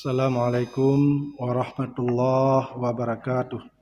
Assalamualaikum warahmatullahi wabarakatuh.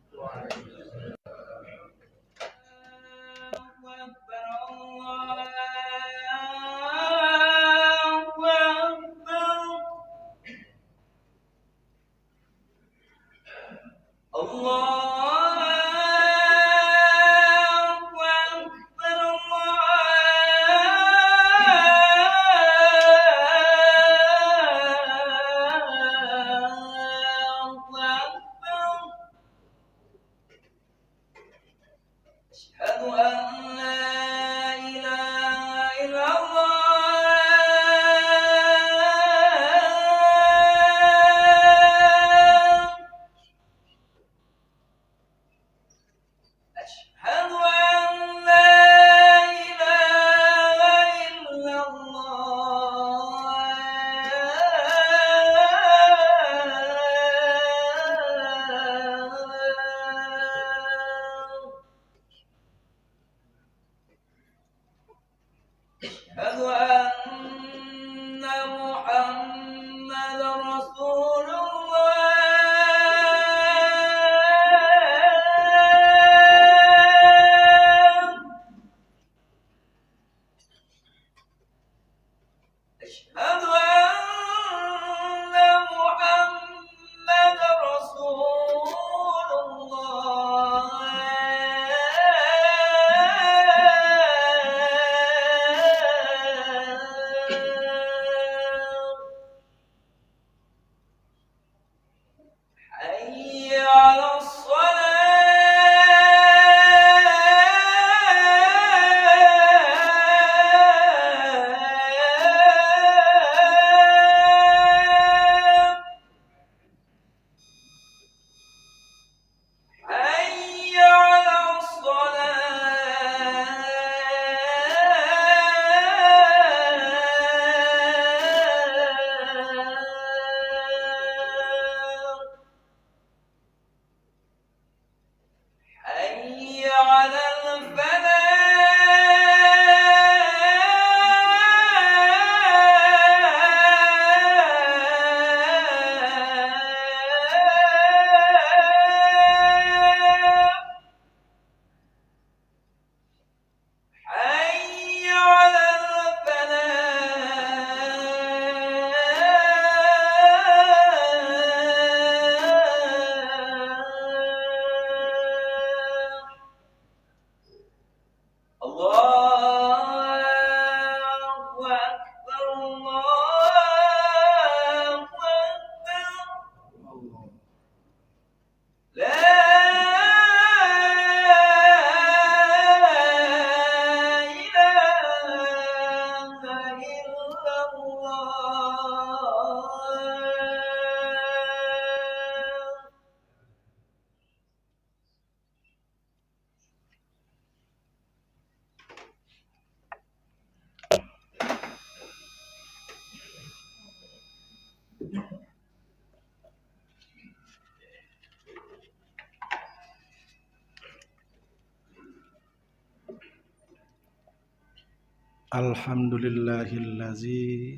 Alhamdulillahillazi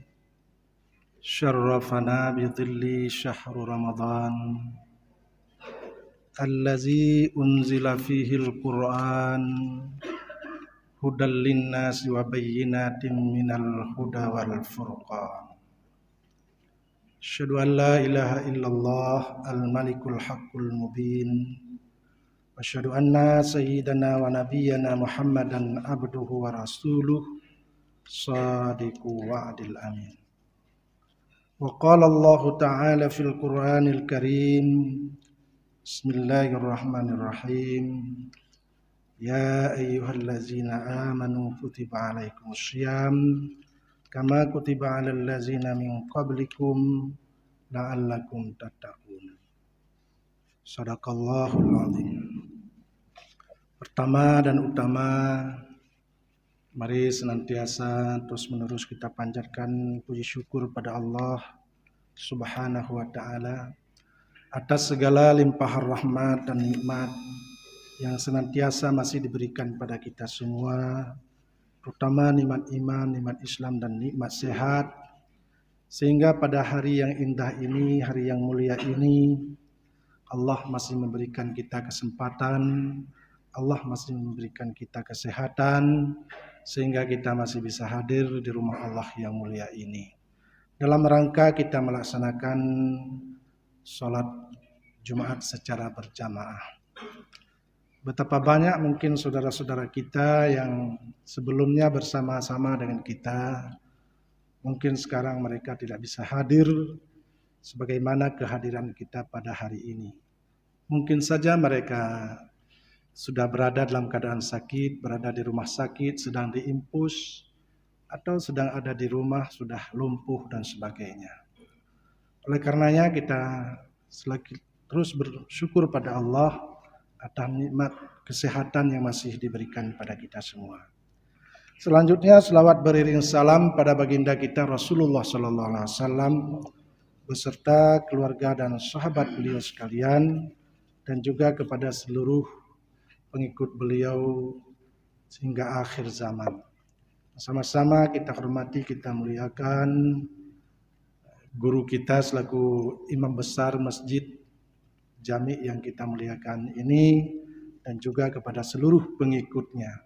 syarrafana bidhilli syahru Ramadan allazi unzila fihil Qur'an hudal linnasi wa bayyinatin minal huda wal furqan. Asyhadu an la ilaha illallah al-malikul haqqul mubin. Wa asyhadu anna sayyidana wa nabiyyana Muhammadan abduhu wa rasuluh Sadiqu wa'dil amin. Wa qala Allah ta'ala fil Qur'anil Karim. Bismillahirrahmanirrahim. Ya ayyuhallazina amanu kutiba alaikumussyam kama kutiba alal ladzina min qablikum la'allakum tattaqun. Shadaqallahul azim. Pertama dan utama, mari senantiasa terus-menerus kita panjatkan puji syukur pada Allah Subhanahu wa ta'ala atas segala limpahan rahmat dan nikmat yang senantiasa masih diberikan pada kita semua, terutama nikmat iman, nikmat Islam dan nikmat sehat Sehingga pada hari yang indah ini, hari yang mulia ini, Allah masih memberikan kita kesempatan, Allah masih memberikan kita kesehatan, sehingga kita masih bisa hadir di rumah Allah yang mulia ini. Dalam rangka kita melaksanakan sholat Jumat secara berjamaah. Betapa banyak mungkin saudara-saudara kita yang sebelumnya bersama-sama dengan kita, mungkin sekarang mereka tidak bisa hadir sebagaimana kehadiran kita pada hari ini. Mungkin saja mereka sudah berada dalam keadaan sakit, berada di rumah sakit, sedang diinfus, atau sedang ada di rumah sudah lumpuh dan sebagainya. Oleh karenanya kita terus bersyukur pada Allah atas nikmat kesehatan yang masih diberikan pada kita semua. Selanjutnya selawat beriring salam pada baginda kita Rasulullah sallallahu alaihi wasallam beserta keluarga dan sahabat beliau sekalian, dan juga kepada seluruh pengikut beliau sehingga akhir zaman. Sama-sama kita hormati, kita muliakan guru kita selaku imam besar masjid Jami yang kita muliakan ini, dan juga kepada seluruh pengikutnya.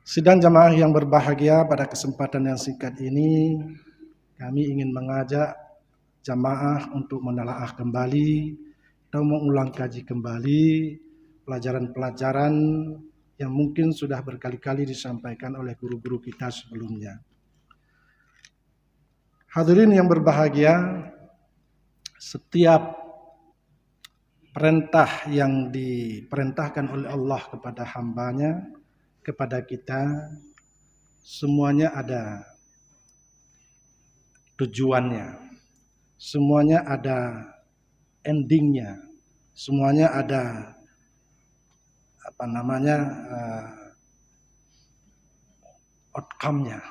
Sidang jamaah yang berbahagia, pada kesempatan yang singkat ini kami ingin mengajak jamaah untuk menelaah kembali atau mengulang kaji kembali pelajaran-pelajaran yang mungkin sudah berkali-kali disampaikan oleh guru-guru kita sebelumnya. Hadirin yang berbahagia, setiap perintah yang diperintahkan oleh Allah kepada hambanya, kepada kita, semuanya ada tujuannya, semuanya ada endingnya, semuanya ada outcome-nya.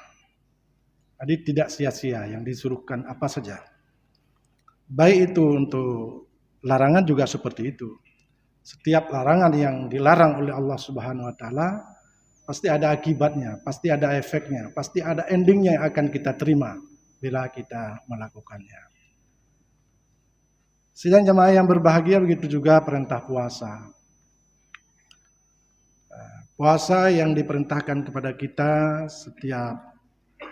Jadi tidak sia-sia yang disuruhkan apa saja. Baik itu untuk larangan juga seperti itu. Setiap larangan yang dilarang oleh Allah Subhanahu wa taala pasti ada akibatnya, pasti ada efeknya, pasti ada endingnya yang akan kita terima bila kita melakukannya. Sidang jamaah yang berbahagia, begitu juga perintah puasa. Puasa yang diperintahkan kepada kita setiap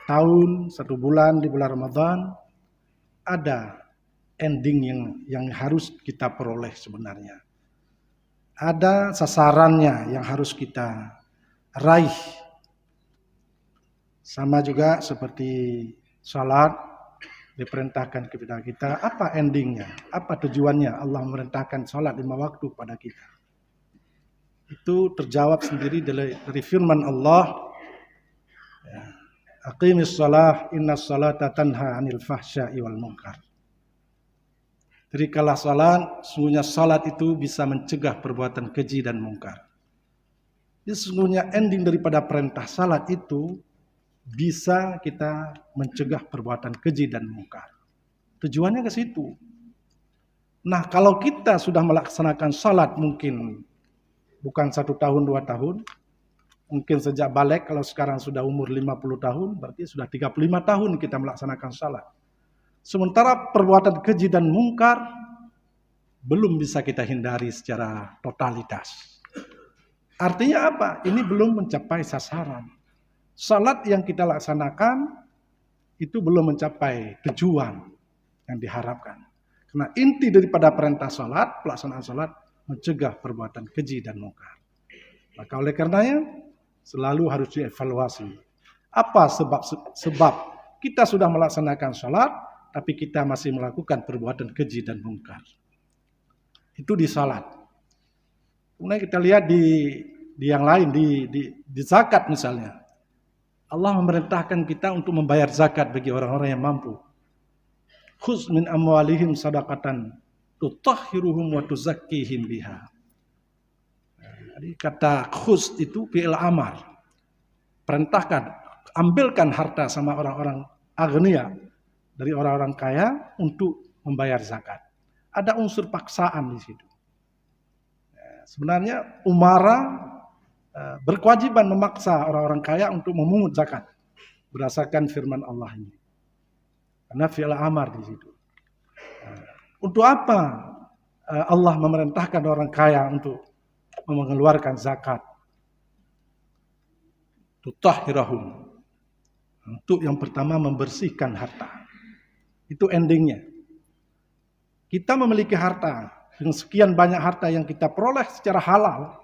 tahun, 1 bulan di bulan Ramadan, ada ending yang harus kita peroleh sebenarnya. Ada sasarannya yang harus kita raih. Sama juga seperti salat diperintahkan kepada kita, apa endingnya, apa tujuannya Allah memerintahkan salat 5 waktu pada kita. Itu terjawab sendiri dari firman Allah, aqimis shalah innas salata tanha 'anil fahsya'i wal munkar. Dirikanlah salat, sesungguhnya salat itu bisa mencegah perbuatan keji dan mungkar. Jadi sesungguhnya ending daripada perintah salat itu bisa kita mencegah perbuatan keji dan mungkar. Tujuannya ke situ. Nah, kalau kita sudah melaksanakan salat mungkin bukan 1 tahun, 2 tahun, mungkin sejak balik, kalau sekarang sudah umur 50 tahun, berarti sudah 35 tahun kita melaksanakan salat. Sementara perbuatan keji dan mungkar belum bisa kita hindari secara totalitas. Artinya apa? Ini belum mencapai sasaran. Salat yang kita laksanakan itu belum mencapai tujuan yang diharapkan. Karena inti daripada perintah salat, pelaksanaan salat, mencegah perbuatan keji dan mungkar. Maka oleh karenanya selalu harus dievaluasi. Apa sebab kita sudah melaksanakan salat, tapi kita masih melakukan perbuatan keji dan mungkar. Itu di salat. Kemudian kita lihat di yang lain, di zakat misalnya. Allah memerintahkan kita untuk membayar zakat bagi orang-orang yang mampu. Khuz min amwalihim sadaqatan tutahhiruhum wa tuzakkihim biha. Jadi kata khuz itu fi'il amar. Perintahkan, ambilkan harta sama orang-orang agniya, dari orang-orang kaya untuk membayar zakat. Ada unsur paksaan di situ. Sebenarnya umara berkewajiban memaksa orang-orang kaya untuk memungut zakat berdasarkan firman Allah ini. Karena fi'il amar di situ. Untuk apa Allah memerintahkan orang kaya untuk mengeluarkan zakat? Tutahhirahum. Untuk yang pertama membersihkan harta. Itu endingnya. Kita memiliki harta, dengan sekian banyak harta yang kita peroleh secara halal.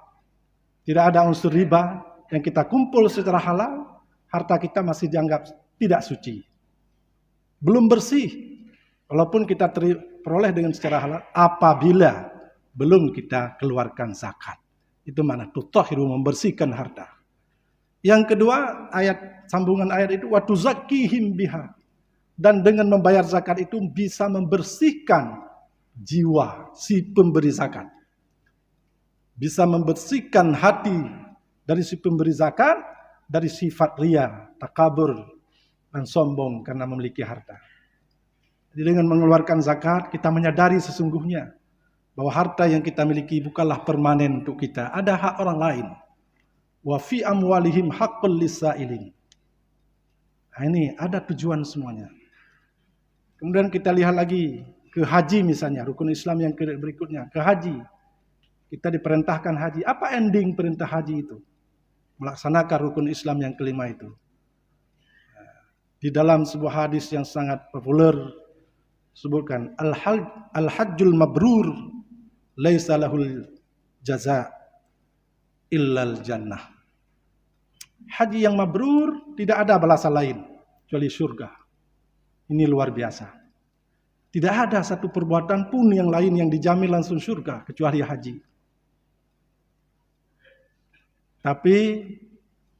Tidak ada unsur riba yang kita kumpul secara halal, harta kita masih dianggap tidak suci. Belum bersih, walaupun kita peroleh dengan secara halal, apabila belum kita keluarkan zakat. Itu mana? Tutahhiru, membersihkan harta. Yang kedua, sambungan ayat itu, wa tuzakkihim biha. Dan dengan membayar zakat itu bisa membersihkan jiwa si pemberi zakat. Bisa membersihkan hati dari si pemberi zakat, dari sifat riya, takabur, dan sombong karena memiliki harta. Jadi dengan mengeluarkan zakat, kita menyadari sesungguhnya bahwa harta yang kita miliki bukanlah permanen untuk kita. Ada hak orang lain. Wa fi amwalihim haqqul lisailin. Nah, ini ada tujuan semuanya. Kemudian kita lihat lagi ke haji misalnya, rukun Islam yang berikutnya, ke haji. Kita diperintahkan haji. Apa ending perintah haji itu? Melaksanakan rukun Islam yang kelima itu. Di dalam sebuah hadis yang sangat populer sebutkan al-hajjul mabrur laisa lahul jaza illal jannah. Haji yang mabrur tidak ada balasan lain kecuali surga. Ini luar biasa. Tidak ada satu perbuatan pun yang lain yang dijamin langsung surga kecuali haji. Tapi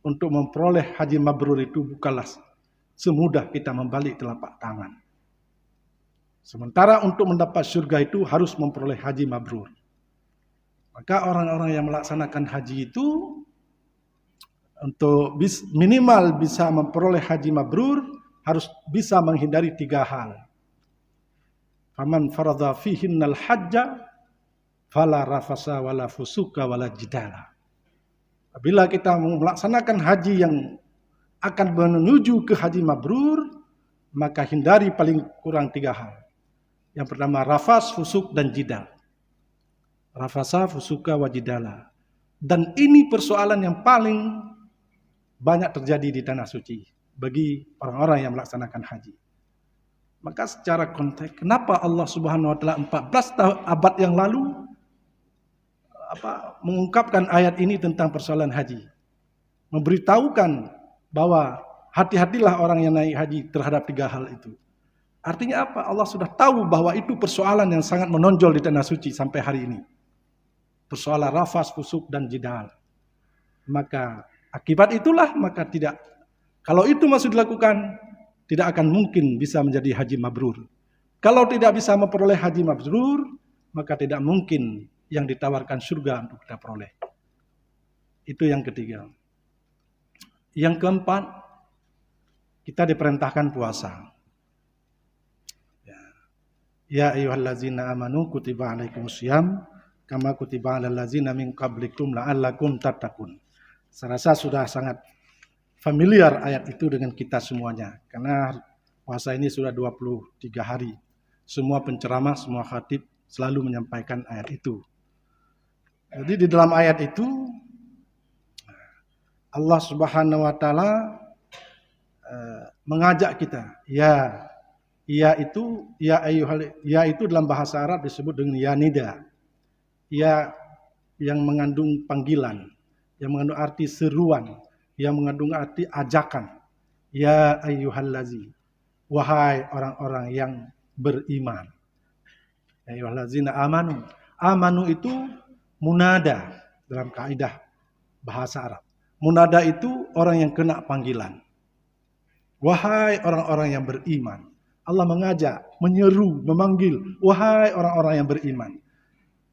untuk memperoleh haji mabrur itu bukanlah semudah kita membalik telapak tangan. Sementara untuk mendapat surga itu harus memperoleh haji mabrur. Maka orang-orang yang melaksanakan haji itu untuk minimal bisa memperoleh haji mabrur harus bisa menghindari 3 hal. Faman faradha fihinnal hajja fala rafasa wala fusuka wala jidala. Apabila kita melaksanakan haji yang akan menuju ke haji mabrur, maka hindari paling kurang 3 hal. Yang pertama, rafas, fusuk, dan jidal. Rafasa, fusuka, wajidala. Dan ini persoalan yang paling banyak terjadi di tanah suci bagi orang-orang yang melaksanakan haji. Maka secara konteks, kenapa Allah Subhanahu wa taala 14 abad yang lalu mengungkapkan ayat ini tentang persoalan haji? Memberitahukan bahwa hati-hatilah orang yang naik haji terhadap 3 hal itu. Artinya apa? Allah sudah tahu bahwa itu persoalan yang sangat menonjol di tanah suci sampai hari ini. Persoalan rafas, fusuk, dan jidal. Maka akibat itulah kalau itu masih dilakukan, tidak akan mungkin bisa menjadi haji mabrur. Kalau tidak bisa memperoleh haji mabrur, maka tidak mungkin yang ditawarkan surga untuk kita peroleh. Itu yang ketiga. Yang keempat, kita diperintahkan puasa. Ya ayyuhallazina amanu kutiba alaikumusiyam kama kutiba alal ladzina min qablikum la'allakum tattaqun. Saya rasa sudah sangat familiar ayat itu dengan kita semuanya, karena puasa ini sudah 23 hari. Semua penceramah, semua khatib selalu menyampaikan ayat itu. Jadi di dalam ayat itu Allah Subhanahu wa taala mengajak kita, ya itu dalam bahasa Arab disebut dengan ya nida. Ya yang mengandung panggilan, yang mengandung arti seruan, yang mengandung arti ajakan. Ya ayyuhallazi, wahai orang-orang yang beriman. Ya ayyuhallazina amanu. Amanu itu munada dalam kaidah bahasa Arab. Munada itu orang yang kena panggilan. Wahai orang-orang yang beriman. Allah mengajak, menyeru, memanggil, wahai orang-orang yang beriman.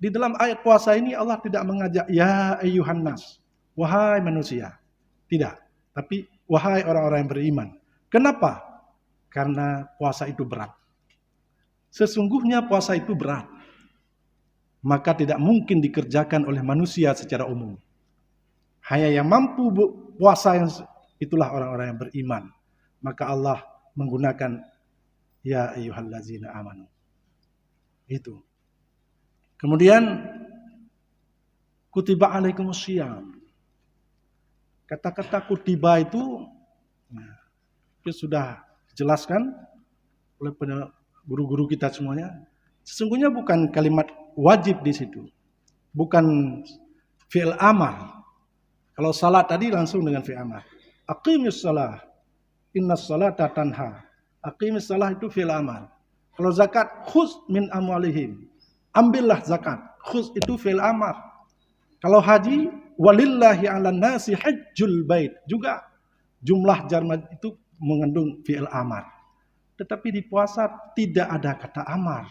Di dalam ayat puasa ini Allah tidak mengajak, ya ayyuhan nas, wahai manusia. Tidak, tapi wahai orang-orang yang beriman. Kenapa? Karena puasa itu berat. Sesungguhnya puasa itu berat. Maka tidak mungkin dikerjakan oleh manusia secara umum. Hanya yang mampu puasa itulah orang-orang yang beriman. Maka Allah menggunakan Ya ayyuhallazina amanu. Itu. Kemudian kutiba alaikumusiyam. Kata-kata kutiba itu sudah dijelaskan oleh guru-guru kita semuanya. Sesungguhnya bukan kalimat wajib di situ. Bukan fi'il amar. Kalau salat tadi langsung dengan fi'il amar. Aqimis shalah. Innas salata tanha. Aqimis shalah itu fi'il amar. Kalau zakat, khuz min amwalihim. Ambillah zakat. Khuz itu fi'il amar. Kalau haji, walillahi 'alan nasi hajjul bait. Juga jumlah jar itu mengandung fi'il amar. Tetapi di puasa tidak ada kata amar.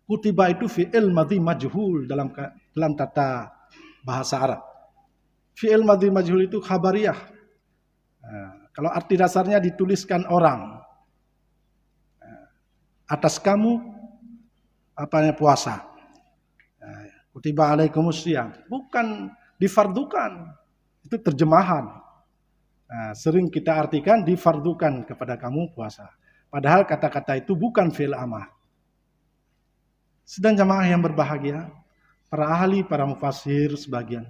Kutiba itu fi'il madhi majhul dalam tata bahasa Arab. Fi'il madhi majhul itu khabariyah. Kalau arti dasarnya dituliskan orang. Atas kamu puasa. Kutiba alaikumusiyam. Bukan difardukan. Itu terjemahan. Sering kita artikan difardukan kepada kamu puasa. Padahal kata-kata itu bukan fi'il amar. Sedang jamaah yang berbahagia, para ahli, para mufassir sebagian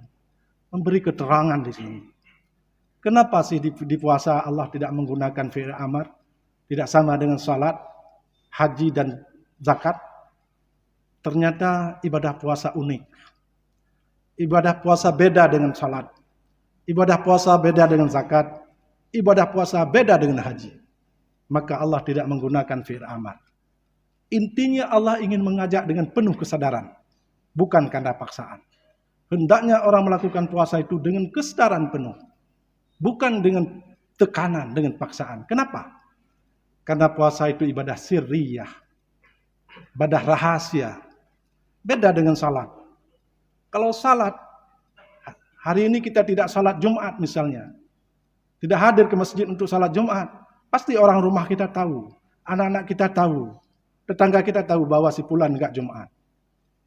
memberi keterangan di sini. Kenapa sih di puasa Allah tidak menggunakan fi'il amar? Tidak sama dengan salat, haji dan zakat? Ternyata ibadah puasa unik. Ibadah puasa beda dengan salat. Ibadah puasa beda dengan zakat. Ibadah puasa beda dengan haji. Maka Allah tidak menggunakan fi'il amar. Intinya Allah ingin mengajak dengan penuh kesadaran. Bukan karena paksaan. Hendaknya orang melakukan puasa itu dengan kesadaran penuh. Bukan dengan tekanan, dengan paksaan. Kenapa? Karena puasa itu ibadah sirriyah. Ibadah rahasia. Beda dengan salat. Kalau salat, hari ini kita tidak salat Jumat misalnya. Tidak hadir ke masjid untuk salat Jumat. Pasti orang rumah kita tahu. Anak-anak kita tahu. Tetangga kita tahu bahwa si fulan enggak Jumat.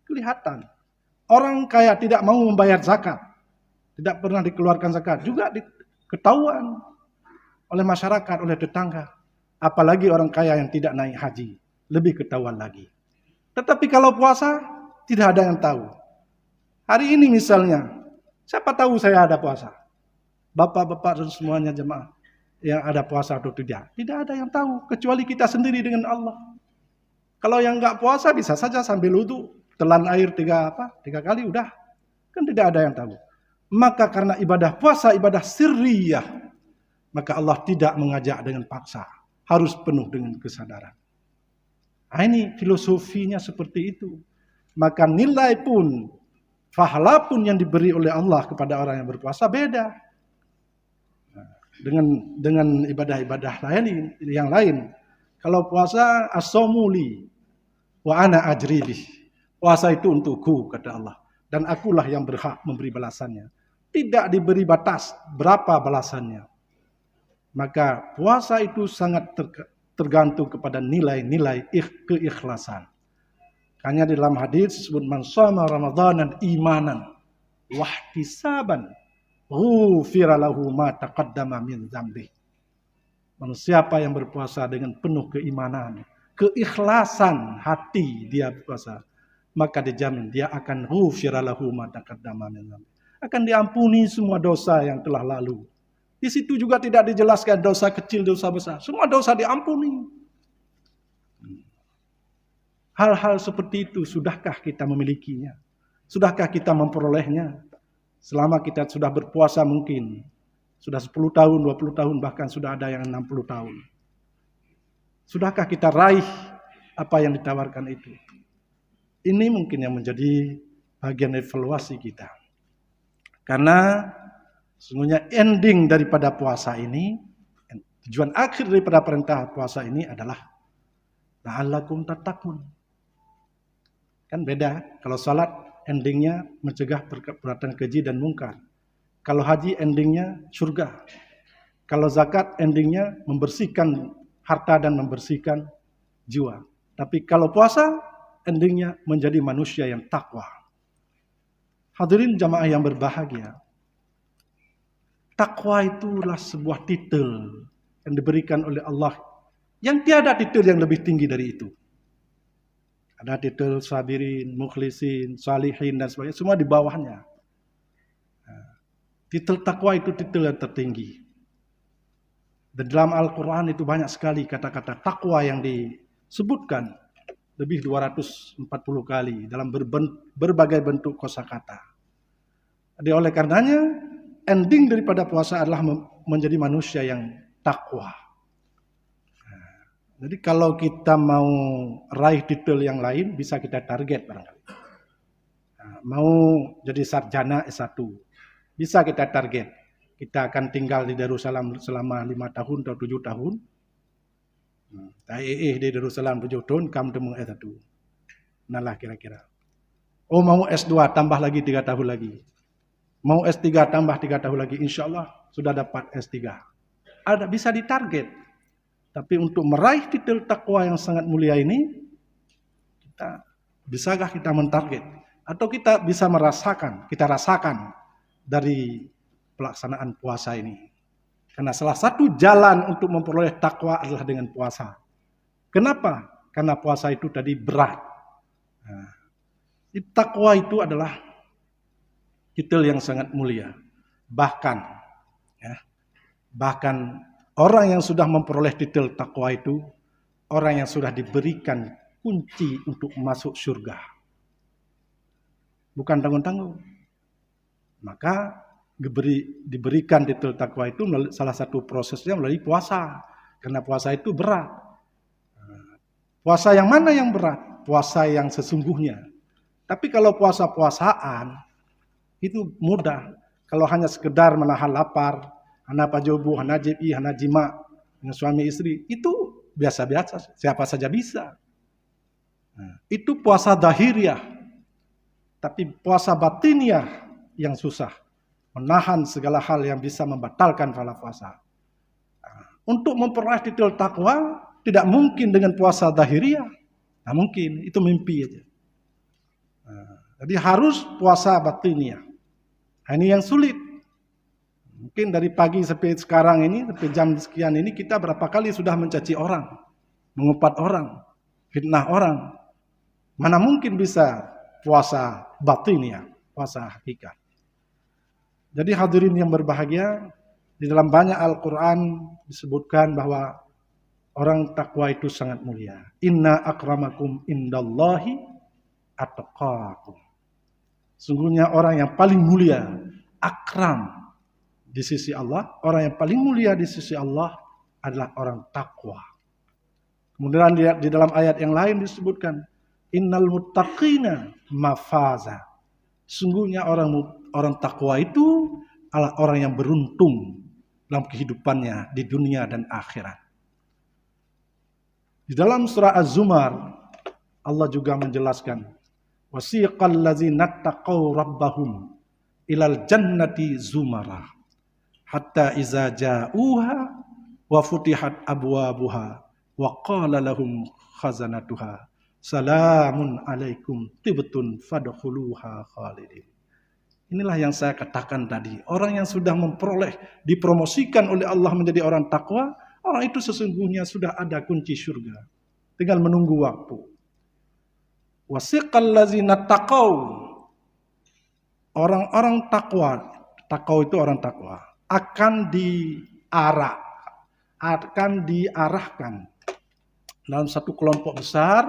Kelihatan. Orang kaya tidak mau membayar zakat. Tidak pernah dikeluarkan zakat. Juga ketahuan oleh masyarakat, oleh tetangga. Apalagi orang kaya yang tidak naik haji. Lebih ketahuan lagi. Tetapi kalau puasa, tidak ada yang tahu. Hari ini misalnya, siapa tahu saya ada puasa? Bapak-bapak dan semuanya jemaah yang ada puasa atau tidak. Tidak ada yang tahu, kecuali kita sendiri dengan Allah. Kalau yang enggak puasa bisa saja sambil wudu, telan air tiga kali udah. Kan tidak ada yang tahu. Maka karena ibadah puasa, ibadah sirriyah, maka Allah tidak mengajak dengan paksa. Harus penuh dengan kesadaran. Nah, ini filosofinya seperti itu. Maka nilai pun, pahala pun yang diberi oleh Allah kepada orang yang berpuasa beda. Dengan ibadah-ibadah lain yang lain. Kalau puasa as-somuli wa ana ajribih. Puasa itu untukku kata Allah, dan akulah yang berhak memberi balasannya. Tidak diberi batas berapa balasannya. Maka puasa itu sangat tergantung kepada nilai-nilai keikhlasan. Hanya di dalam hadis disebut man shoma ramadhanan imanan wahtisaban ghufira lahu ma taqaddama min dzambi. Siapa yang berpuasa dengan penuh keimanan, keikhlasan hati dia puasa, maka dijamin dia akan ghufira lahu ma taqaddama min dzambi. Akan diampuni semua dosa yang telah lalu. Di situ juga tidak dijelaskan dosa kecil, dosa besar. Semua dosa diampuni. Hal-hal seperti itu, sudahkah kita memilikinya? Sudahkah kita memperolehnya? Selama kita sudah berpuasa mungkin. Sudah 10 tahun, 20 tahun, bahkan sudah ada yang 60 tahun. Sudahkah kita raih apa yang ditawarkan itu? Ini mungkin yang menjadi bagian evaluasi kita. Karena sesungguhnya ending daripada puasa ini, tujuan akhir daripada perintah puasa ini adalah la'allakum tattaqun. Kan beda, kalau salat endingnya mencegah perbuatan keji dan mungkar. Kalau haji endingnya surga. Kalau zakat endingnya membersihkan harta dan membersihkan jiwa. Tapi kalau puasa endingnya menjadi manusia yang takwa. Hadirin jamaah yang berbahagia. Takwa itulah sebuah titel yang diberikan oleh Allah Yang tiada titel yang lebih tinggi dari itu. Ada titel sabirin, mukhlisin, salihin, dan sebagainya. Semua di bawahnya. Titel takwa itu titel yang tertinggi. Dan dalam Al-Quran itu banyak sekali kata-kata takwa yang disebutkan. Lebih 240 kali dalam berbagai bentuk kosakata. Jadi oleh karenanya, ending daripada puasa adalah menjadi manusia yang takwa. Jadi kalau kita mau raih titel yang lain, bisa kita target barangkali. Mau jadi sarjana S1, bisa kita target. Kita akan tinggal di Darussalam selama 5 tahun atau 7 tahun. Di Darussalam 7 tahun, kamu temu S1. Nah lah kira-kira. Oh mau S2, tambah lagi 3 tahun lagi. Mau S3, tambah 3 tahun lagi. Insya Allah sudah dapat S3. Ada bisa ditarget. Tapi untuk meraih titel takwa yang sangat mulia ini, bisakah kita mentarget? Atau kita bisa kita rasakan dari pelaksanaan puasa ini. Karena salah satu jalan untuk memperoleh takwa adalah dengan puasa. Kenapa? Karena puasa itu tadi berat. Takwa itu adalah titel yang sangat mulia. Bahkan orang yang sudah memperoleh titel takwa itu, orang yang sudah diberikan kunci untuk masuk surga. Bukan tanggung-tanggung. Maka diberikan titel takwa itu salah satu prosesnya melalui puasa. Karena puasa itu berat. Puasa yang mana yang berat? Puasa yang sesungguhnya. Tapi kalau puasa-puasaan, itu mudah. Kalau hanya sekedar menahan lapar, hana pajobu, hana jibi, hana jima dengan suami istri, itu biasa-biasa, siapa saja bisa. Itu puasa dahiriah. Tapi puasa batiniah yang susah. Menahan segala hal yang bisa membatalkan pahala puasa. Untuk memperoleh titel takwa, tidak mungkin dengan puasa dahiriah. Nah mungkin, itu mimpi aja. Jadi harus puasa batiniah. Ini yang sulit. Mungkin dari pagi sampai sekarang ini, sampai jam sekian ini, kita berapa kali sudah mencaci orang, mengumpat orang, fitnah orang. Mana mungkin bisa puasa batiniah, puasa hakikat. Jadi hadirin yang berbahagia, di dalam banyak Al-Quran disebutkan bahwa orang takwa itu sangat mulia. Inna akramakum indallahi atqakum. Sungguhnya orang yang paling mulia, akram di sisi Allah, orang yang paling mulia di sisi Allah adalah orang takwa. Kemudian di dalam ayat yang lain disebutkan, innal muttaqina mafaza. Sungguhnya orang takwa itu adalah orang yang beruntung dalam kehidupannya di dunia dan akhirat. Di dalam surah Az-Zumar, Allah juga menjelaskan, wasiqal ladzina taqaw rabbahum ilal jannati zumara hatta iza ja'uha wa futihat abwabuha wa qala lahum khazanatuha salamun alaikum tibtun fadkhuluha khalidin. Inilah yang saya katakan tadi, orang yang sudah memperoleh, dipromosikan oleh Allah menjadi orang takwa, orang itu sesungguhnya sudah ada kunci surga, tinggal menunggu waktu. Wasiqal ladzina taqaw, orang-orang takwa itu orang takwa, akan diarahkan dalam satu kelompok besar.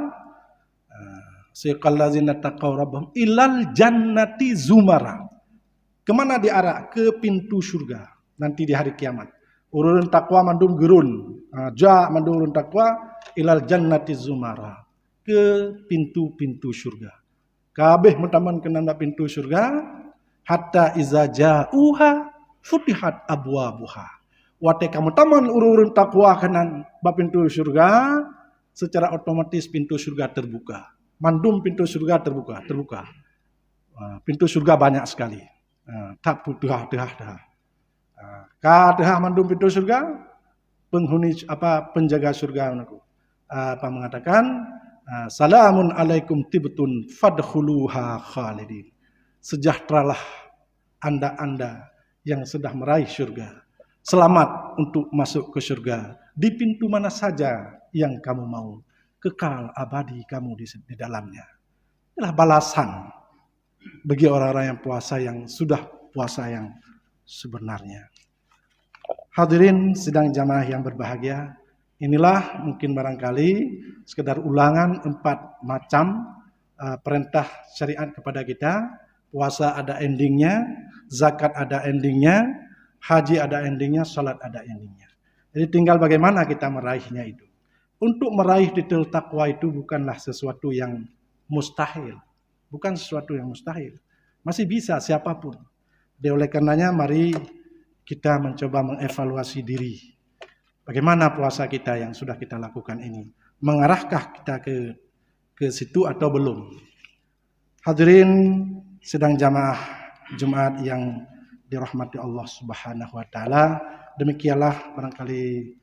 Wasiqal ladzina taqaw rabbahum ilal jannati zumara. Kemana diarah? Ke pintu surga nanti di hari kiamat. Urun takwa mandung gerun, mandung urun takwa ilal jannati zumara. Ke pintu-pintu surga. Kabeh mentaman kenanda pintu surga, hatta iza ja'uha futihat abwabuha. Wate kamu taman urun takwa kanan bab pintu surga, secara otomatis pintu surga terbuka. Mandum pintu surga terbuka. Pintu surga banyak sekali. Tak dah. Dah mandum pintu surga, penghuni penjaga surga mengatakan, salamun alaikum tibtun fadkhuluha khalidin. Sejahteralah anda yang sudah meraih surga. Selamat untuk masuk ke surga di pintu mana saja yang kamu mau, kekal abadi kamu di dalamnya. Inilah balasan bagi orang-orang yang puasa, yang sudah puasa yang sebenarnya. Hadirin sidang jamaah yang berbahagia, inilah mungkin barangkali sekedar ulangan 4 macam perintah syariat kepada kita. Puasa ada endingnya, zakat ada endingnya, haji ada endingnya, salat ada endingnya. Jadi tinggal bagaimana kita meraihnya itu. Untuk meraih titel takwa itu bukanlah sesuatu yang mustahil. Bukan sesuatu yang mustahil. Masih bisa siapapun. Oleh karenanya mari kita mencoba mengevaluasi diri. Bagaimana puasa kita yang sudah kita lakukan ini? Mengarahkah kita ke situ atau belum? Hadirin sedang jamaah Jumat yang dirahmati Allah Subhanahu wa taala, demikianlah barangkali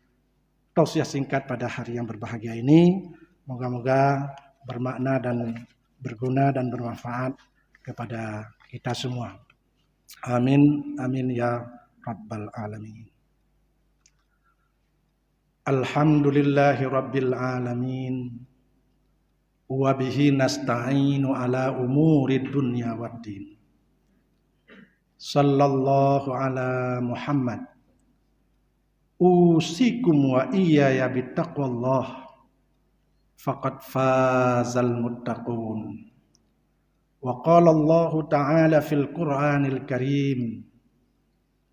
tausiah singkat pada hari yang berbahagia ini. Moga-moga bermakna dan berguna dan bermanfaat kepada kita semua. Amin, amin ya rabbal alamin. Alhamdulillahi rabbil alamin. Wa bihi nasta'inu ala umurid dunya waddin. Sallallahu ala Muhammad. Usikum wa iyaya bittaqwallah. Faqad fazal muttaqun. Wa qala Allah ta'ala fil Qur'anil Karim.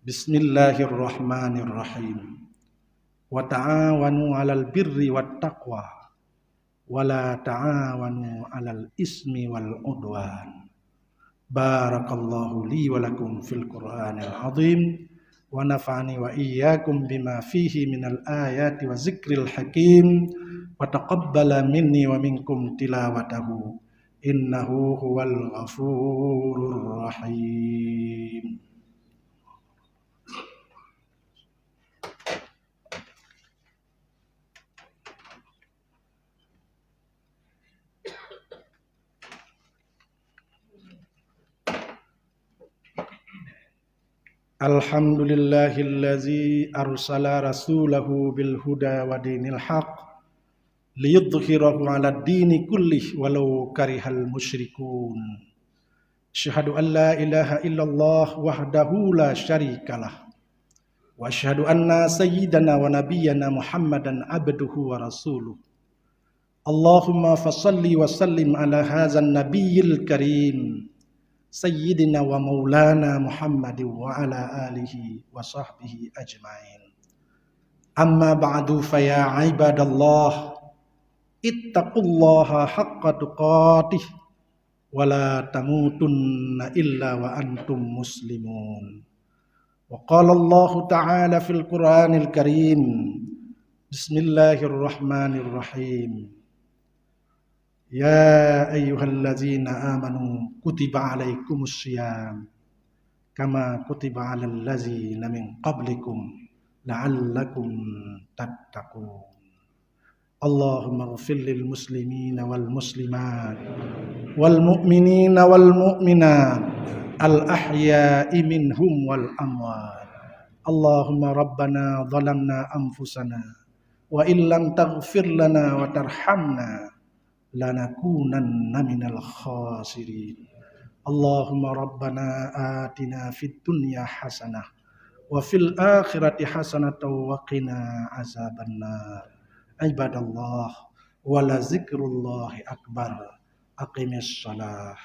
Bismillahirrahmanirrahim. Wa ta'awanu 'alal birri wat taqwa. Wala ta'awanu 'alal ismi wal 'udwan. Barakallahu li wa lakum fil Qur'anil 'azim wa nafa'ani wa iyyakum bima fihi minal ayati wa zikril hakim wa taqabbala minni wa minkum tilawatahu innahu huwal ghafurur rahim. Alhamdulillahillazi arsala rasulahu bil huda wa dinil haq liyudhhirahu 'alad dini kullih walau karihal musyrikun. Asyhadu an la ilaha illallah wahdahu la syarikalah wa asyhadu anna sayyidana wa nabiyyana Muhammadan abduhu wa rasuluh. Allahumma fassalli wa sallim ala hadzal nabiyyil karim Sayyidina wa maulana Muhammadin wa ala alihi wa sahbihi ajma'in. Amma ba'du faya ibadallah ittaqullaha haqqa tuqatih wa la tamutunna illa wa antum muslimun. Wa qala Allah ta'ala fil Qur'anil Karim. Bismillahirrahmanirrahim. Ya ayyuhallazina amanu kutiba alaikumus syiyam kama kutiba alal ladzina min qablikum la'allakum tattaqun. Allahumma ighfir lil muslimina wal muslimat wal mu'minina wal mu'minat al ahya'i minhum wal amwat. Allahumma rabbana zalamna anfusana wa illam taghfir lana wa tarhamna lanakunanna minal khasirin. Allahumma rabbana atina fid dunya hasanah wa fil akhirati hasanatan wa qina azabannar. Ibadallah wa la zikrullahi akbar. Aqimis shalah.